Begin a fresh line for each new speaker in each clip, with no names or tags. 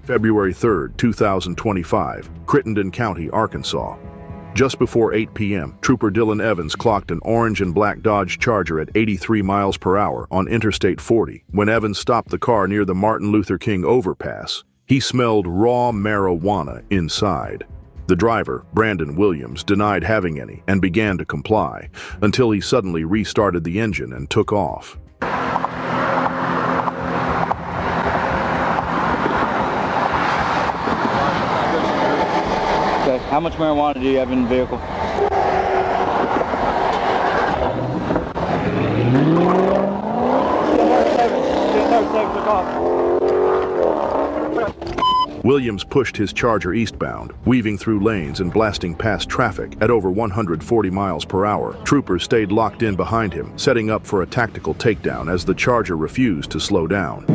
February 3, 2025, Crittenden County, Arkansas. Just before 8 p.m., Trooper Dylan Evans clocked an orange and black Dodge Charger at 83 miles per hour on Interstate 40. When Evans stopped the car near the Martin Luther King overpass, he smelled raw marijuana inside. The driver, Brandon Williams, denied having any and began to comply, until he suddenly restarted the engine and took off.
Okay, how much marijuana do you have in the vehicle?
Williams pushed his Charger eastbound, weaving through lanes and blasting past traffic at over 140 miles per hour. Troopers stayed locked in behind him, setting up for a tactical takedown as the Charger refused to slow down.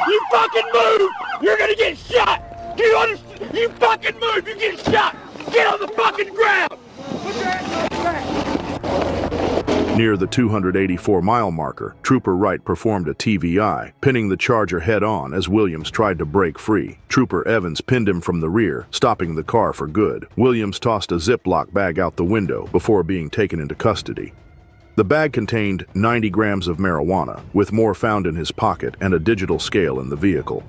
You fucking move! You're gonna get shot! Do you understand? You fucking move! You get shot! Get on the fucking ground! Put your hands on the back!
Near the 284-mile marker, Trooper Wright performed a TVI, pinning the Charger head-on as Williams tried to break free. Trooper Evans pinned him from the rear, stopping the car for good. Williams tossed a Ziploc bag out the window before being taken into custody. The bag contained 90 grams of marijuana, with more found in his pocket and a digital scale in the vehicle.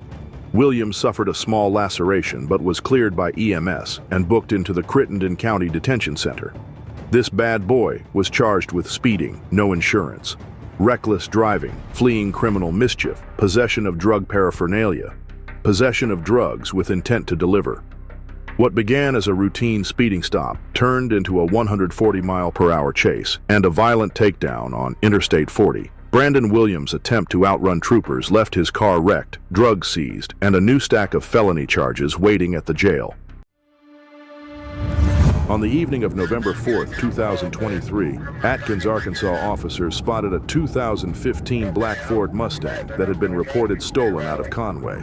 Williams suffered a small laceration but was cleared by EMS and booked into the Crittenden County Detention Center. This bad boy was charged with speeding, no insurance, reckless driving, fleeing criminal mischief, possession of drug paraphernalia, possession of drugs with intent to deliver. What began as a routine speeding stop turned into a 140-mile-per-hour chase and a violent takedown on Interstate 40. Brandon Williams' attempt to outrun troopers left his car wrecked, drugs seized, and a new stack of felony charges waiting at the jail. On the evening of November 4, 2023, Atkins, Arkansas officers spotted a 2015 black Ford Mustang that had been reported stolen out of Conway.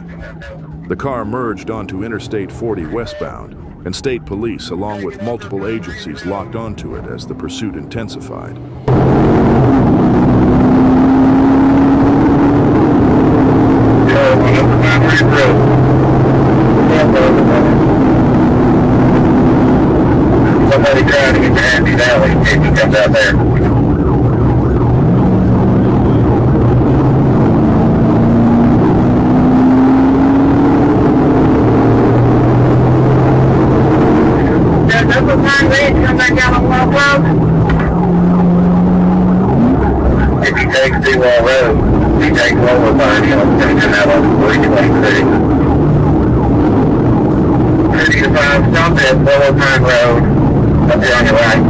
The car merged onto Interstate 40 westbound, and state police, along with multiple agencies, locked onto it as the pursuit intensified.
Somebody trying to get to Andy's alley if he comes out there. Does Upper Pine Ridge come back down on Wall Road? If he takes Seawall Road, he takes Lower Pine, he'll come out on 326. Ready to find stop at Lower Pine Road. Up here on your right.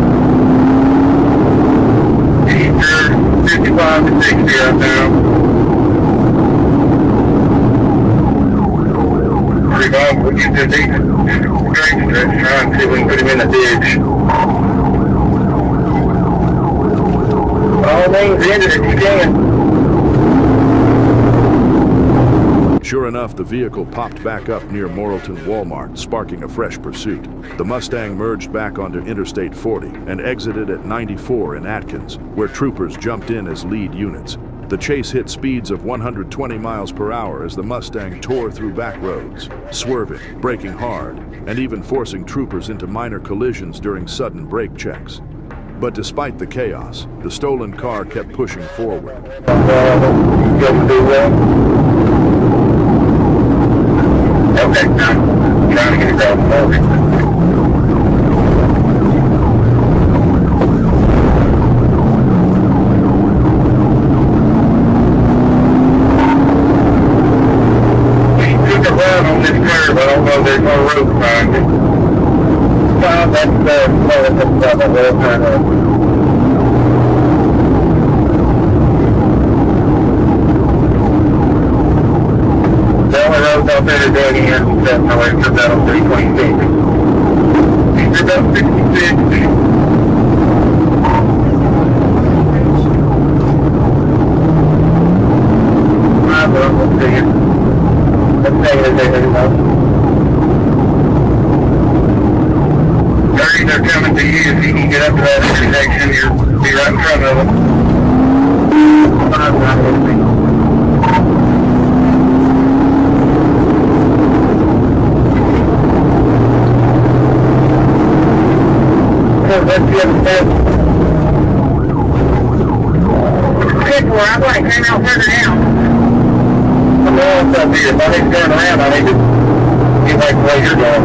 Eastern 55 to 60 up now. Revolve, we get to the drain stretch now and see if we can put him in the ditch. All things ended if you can.
Sure enough, the vehicle popped back up near Morrilton Walmart, sparking a fresh pursuit. The Mustang merged back onto Interstate 40 and exited at 94 in Atkins, where troopers jumped in as lead units. The chase hit speeds of 120 miles per hour as the Mustang tore through back roads, swerving, braking hard, and even forcing troopers into minor collisions during sudden brake checks. But despite the chaos, the stolen car kept pushing forward.
Okay, I'm trying to get across the road. On this curve, I don't know, there's no road behind it. That's the road kind of. The only roads out there are dead ends, except my way to that on 326. These are about 66. We'll see it. They're coming to you. If you can get up to that intersection, you'll be right in front of them. That's the other side. I'm going to came out further down. Up here. If I need to turn around, I need to get back the way you're going.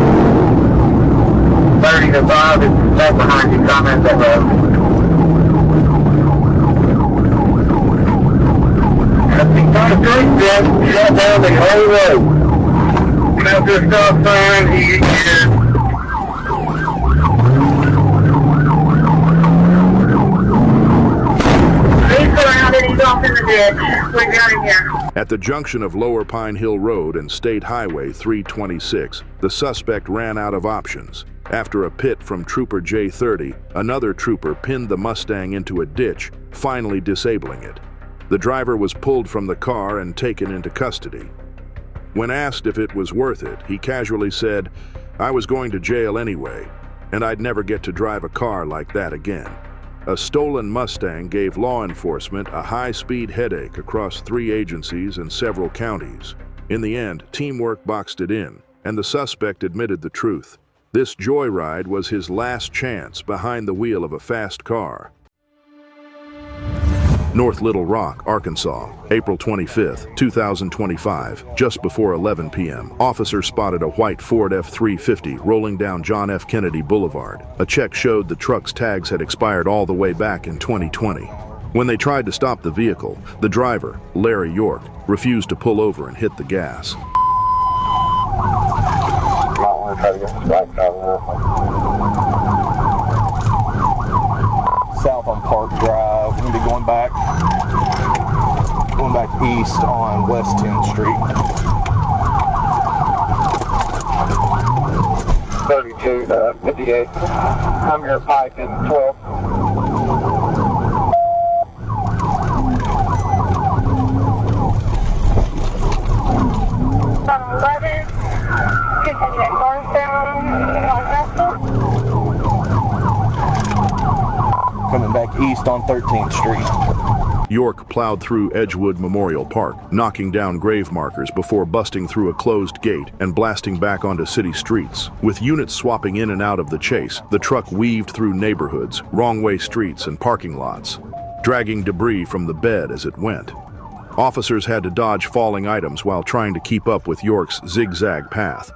30 to 5 is right behind you. Comments on the shut down the whole road. Come out to a stop sign, he is. He's surrounded, he's off in the ditch. We got him here.
At the junction of Lower Pine Hill Road and State Highway 326, the suspect ran out of options. After a pit from Trooper J30, another trooper pinned the Mustang into a ditch, finally disabling it. The driver was pulled from the car and taken into custody. When asked if it was worth it, he casually said, "I was going to jail anyway, and I'd never get to drive a car like that again." A stolen Mustang gave law enforcement a high-speed headache across 3 agencies and several counties. In the end, teamwork boxed it in, and the suspect admitted the truth. This joyride was his last chance behind the wheel of a fast car. North Little Rock, Arkansas, April 25, 2025, just before 11 p.m. Officers spotted a white Ford F-350 rolling down John F. Kennedy Boulevard. A check showed the truck's tags had expired all the way back in 2020. When they tried to stop the vehicle, the driver, Larry York, refused to pull over and hit the gas.
South on Park Drive. We're going to be going back east on West 10th Street.
32 58. I'm your pipe in 12.
Coming back east on 13th Street.
York plowed through Edgewood Memorial Park, knocking down grave markers before busting through a closed gate and blasting back onto city streets. With units swapping in and out of the chase, the truck weaved through neighborhoods, wrong-way streets, and parking lots, dragging debris from the bed as it went. Officers had to dodge falling items while trying to keep up with York's zigzag path.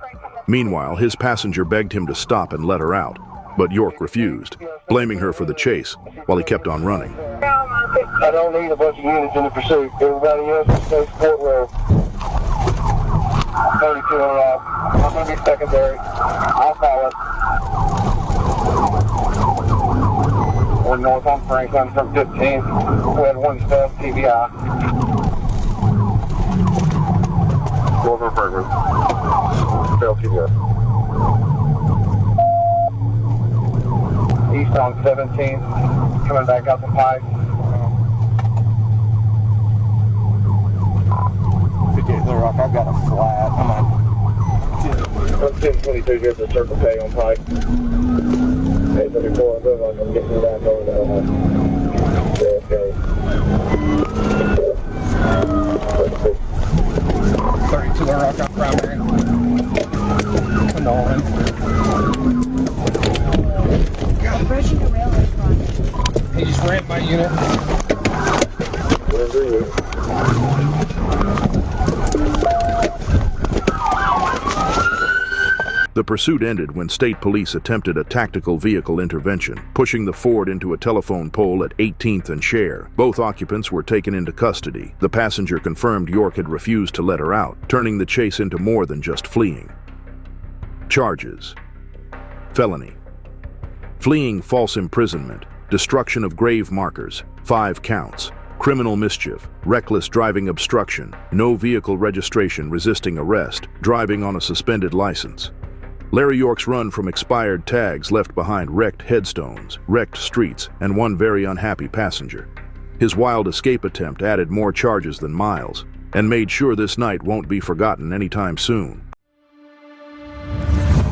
Meanwhile, his passenger begged him to stop and let her out, but York refused, blaming her for the chase while he kept on running.
I don't need a bunch of units in the pursuit. Everybody else is safe Fort Road. 32 on I'm going to be secondary. I'll follow. We're north on Franklin from 15. We had one stub TBI. North on Franklin. Fail TBI. East on 17, coming back out the pipe.
58 Little Rock, I've got a flat. I'm
on 1022, here's the Circle K on pipe. 834, I'm getting back over there. Okay.
32 rock out primary. Annoying.
Approaching the railway crossing.
He just rammed my unit.
The pursuit ended when state police attempted a tactical vehicle intervention, pushing the Ford into a telephone pole at 18th and Share. Both occupants were taken into custody. The passenger confirmed York had refused to let her out, turning the chase into more than just fleeing. Charges: felony, fleeing false imprisonment, destruction of grave markers, 5 counts, criminal mischief, reckless driving obstruction, no vehicle registration resisting arrest, driving on a suspended license. Larry York's run from expired tags left behind wrecked headstones, wrecked streets, and one very unhappy passenger. His wild escape attempt added more charges than miles, and made sure this night won't be forgotten anytime soon.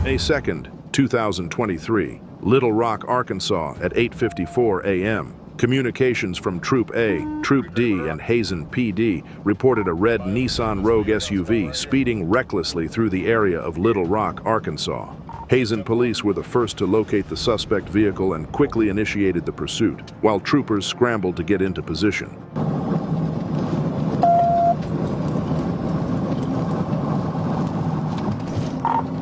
May 2nd, 2023, Little Rock, Arkansas at 8:54 a.m. Communications from Troop A, Troop D, and Hazen PD reported a red Nissan Rogue SUV speeding recklessly through the area of Little Rock, Arkansas. Hazen police were the first to locate the suspect vehicle and quickly initiated the pursuit, while troopers scrambled to get into position.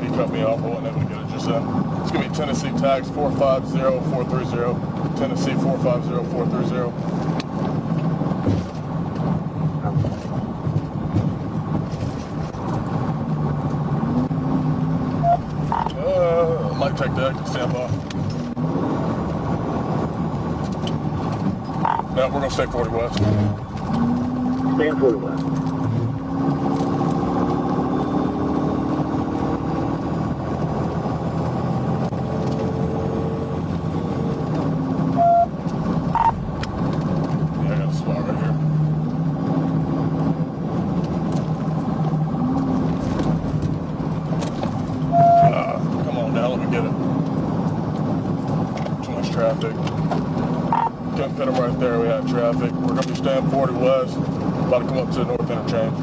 He cut me off, I wasn't able to get it just then. It's going to be Tennessee tags 450430, Tennessee 450430. Light tech deck, stand by. No, we're going to stay 40 west.
Stand 40 west.
Traffic. Couldn't pit them right there, we had traffic. We're going to be staying 40 west, about to come up to the north interchange.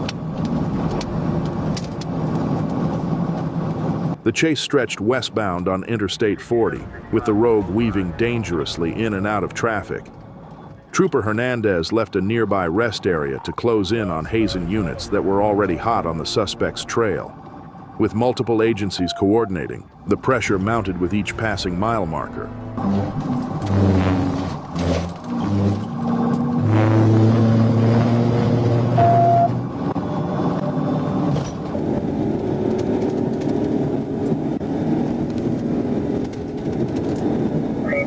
The chase stretched westbound on Interstate 40, with the Rogue weaving dangerously in and out of traffic. Trooper Hernandez left a nearby rest area to close in on Hazen units that were already hot on the suspect's trail. With multiple agencies coordinating, the pressure mounted with each passing mile marker.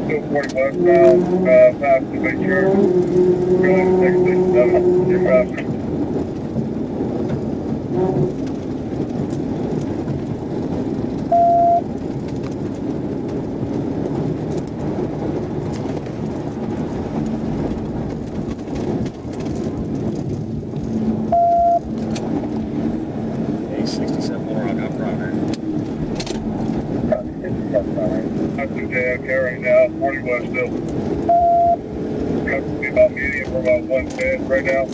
Still 40 westbound, past the big church. Going 667, you're faster. Right now, 40 west still. Got to be about medium, we're about 110 right now.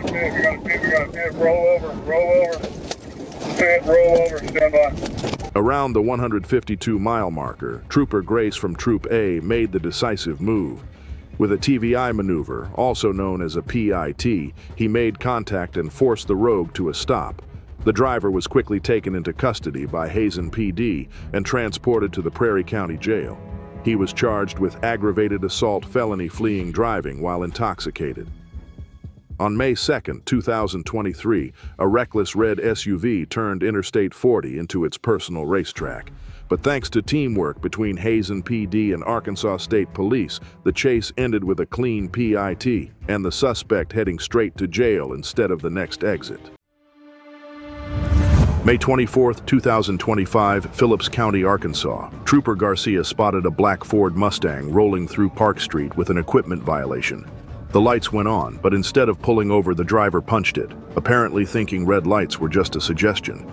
We got a pit, roll over, pit, roll over, stand by.
Around the 152-mile marker, Trooper Grace from Troop A made the decisive move. With a TVI maneuver, also known as a PIT, he made contact and forced the Rogue to a stop. The driver was quickly taken into custody by Hazen PD and transported to the Prairie County Jail. He was charged with aggravated assault felony fleeing driving while intoxicated. On May 2, 2023, a reckless red SUV turned Interstate 40 into its personal racetrack. But thanks to teamwork between Hazen PD and Arkansas State Police, the chase ended with a clean PIT and the suspect heading straight to jail instead of the next exit. May 24, 2025, Phillips County, Arkansas. Trooper Garcia spotted a black Ford Mustang rolling through Park Street with an equipment violation. The lights went on, but instead of pulling over, the driver punched it, apparently thinking red lights were just a suggestion.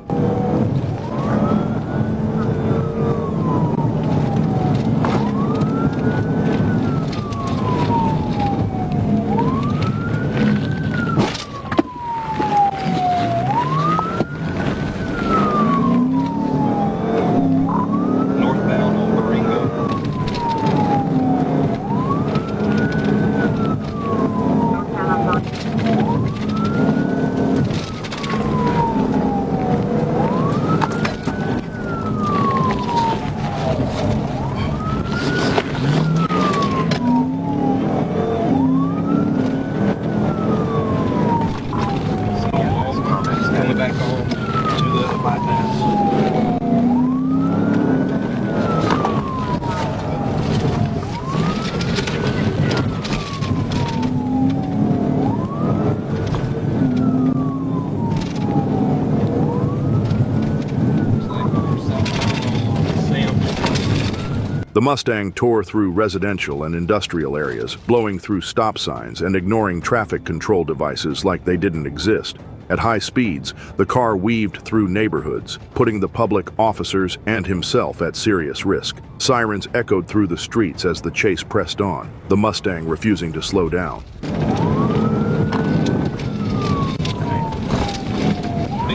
The Mustang tore through residential and industrial areas, blowing through stop signs and ignoring traffic control devices like they didn't exist. At high speeds, the car weaved through neighborhoods, putting the public, officers, and himself at serious risk. Sirens echoed through the streets as the chase pressed on, the Mustang refusing to slow down.
Be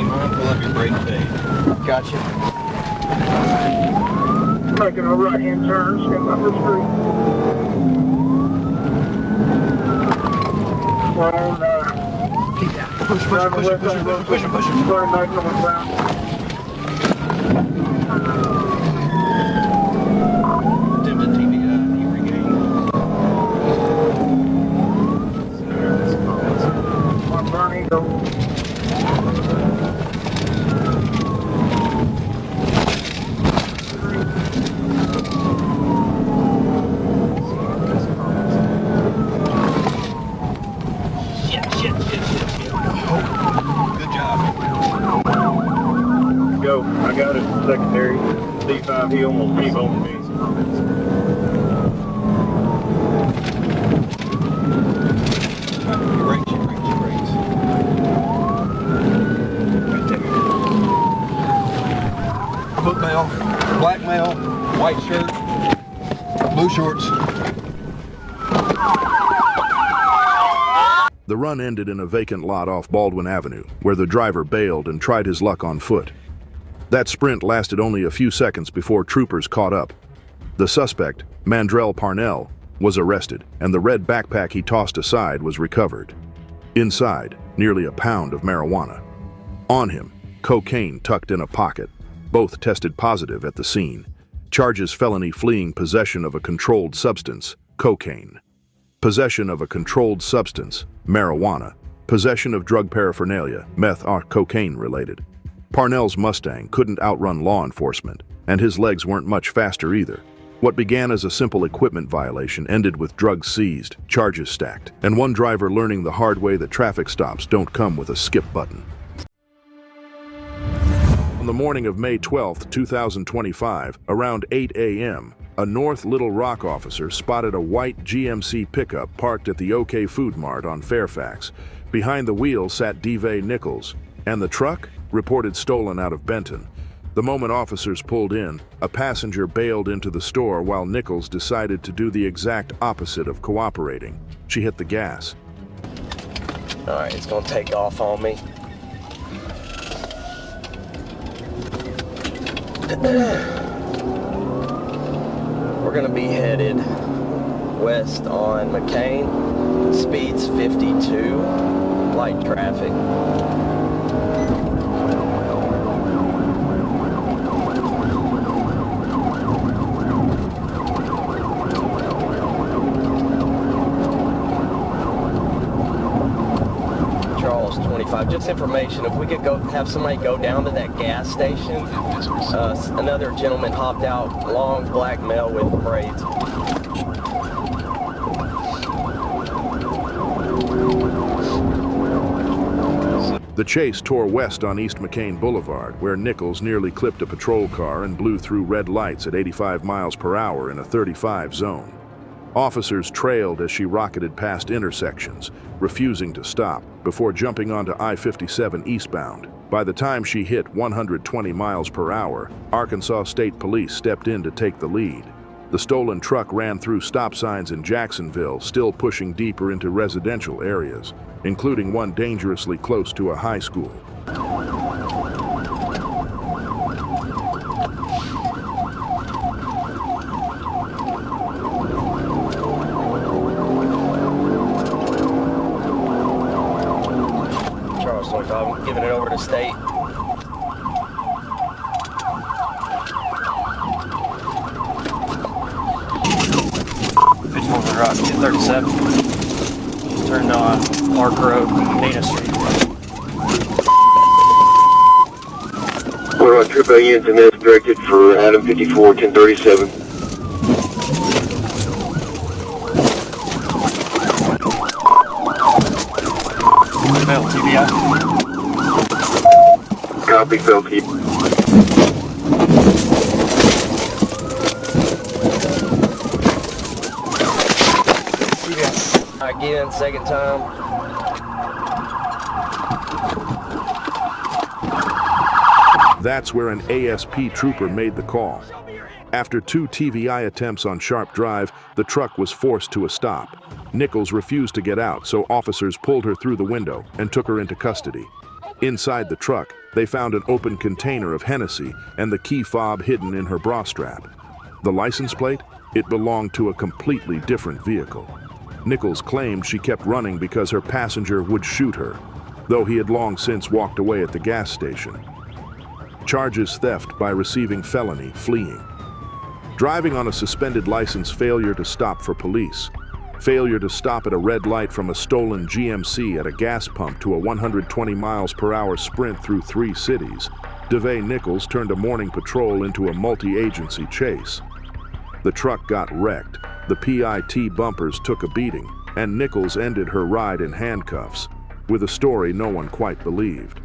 mindful of your brake fade.
Gotcha.
Making a right-hand turn, step up the street. We're on,
Keep that. Push him.
Very nice on the ground.
Attempted TBI, he regained.
On Burn Eagle.
Good job.
Go. I got it. Secondary. D5, he almost T-boned me.
Brakes. Right there. Book male, black male, white shirt, blue shorts.
The run ended in a vacant lot off Baldwin Avenue, where the driver bailed and tried his luck on foot. That sprint lasted only a few seconds before troopers caught up. The suspect, Mandrell Parnell, was arrested, and the red backpack he tossed aside was recovered. Inside, nearly a pound of marijuana. On him, cocaine tucked in a pocket. Both tested positive at the scene. Charges: felony fleeing possession of a controlled substance, cocaine. Possession of a controlled substance, marijuana. Possession of drug paraphernalia, meth or cocaine related. Parnell's Mustang couldn't outrun law enforcement, and his legs weren't much faster either. What began as a simple equipment violation ended with drugs seized, charges stacked, and one driver learning the hard way that traffic stops don't come with a skip button. On the morning of May 12, 2025, around 8 a.m., a North Little Rock officer spotted a white GMC pickup parked at the OK Food Mart on Fairfax. Behind the wheel sat Devay Nichols, and the truck, reported stolen out of Benton. The moment officers pulled in, a passenger bailed into the store while Nichols decided to do the exact opposite of cooperating. She hit the gas.
All right, it's gonna take off on me. We're gonna be headed west on McCain. Speed's 52, light traffic. Charles 25. Just information, if we could go have somebody go down to that gas station. Another gentleman hopped out, long black male with braids.
The chase tore west on East McCain Boulevard, where Nichols nearly clipped a patrol car and blew through red lights at 85 miles per hour in a 35 zone. Officers trailed as she rocketed past intersections, refusing to stop, before jumping onto I-57 eastbound. By the time she hit 120 miles per hour, Arkansas State Police stepped in to take the lead. The stolen truck ran through stop signs in Jacksonville, still pushing deeper into residential areas, including one dangerously close to a high school.
Charles 25, I'm giving it over to State.
Over the rock, 237. Turned on Park Road, Dana Street.
We're on Trip A units and that's directed for Adam 54, 1037.
Failed TBI.
Copy, failed TBI.
again, second time.
That's where an ASP trooper made the call. After 2 TVI attempts on Sharp Drive, the truck was forced to a stop. Nichols refused to get out, so officers pulled her through the window and took her into custody. Inside the truck, they found an open container of Hennessy and the key fob hidden in her bra strap. The license plate? It belonged to a completely different vehicle. Nichols claimed she kept running because her passenger would shoot her, though he had long since walked away at the gas station. Charges theft by receiving felony, fleeing. Driving on a suspended license, failure to stop for police. Failure to stop at a red light from a stolen GMC at a gas pump to a 120 miles per hour sprint through 3 cities. DeVay Nichols turned a morning patrol into a multi-agency chase. The truck got wrecked, the PIT bumpers took a beating, and Nichols ended her ride in handcuffs, with a story no one quite believed.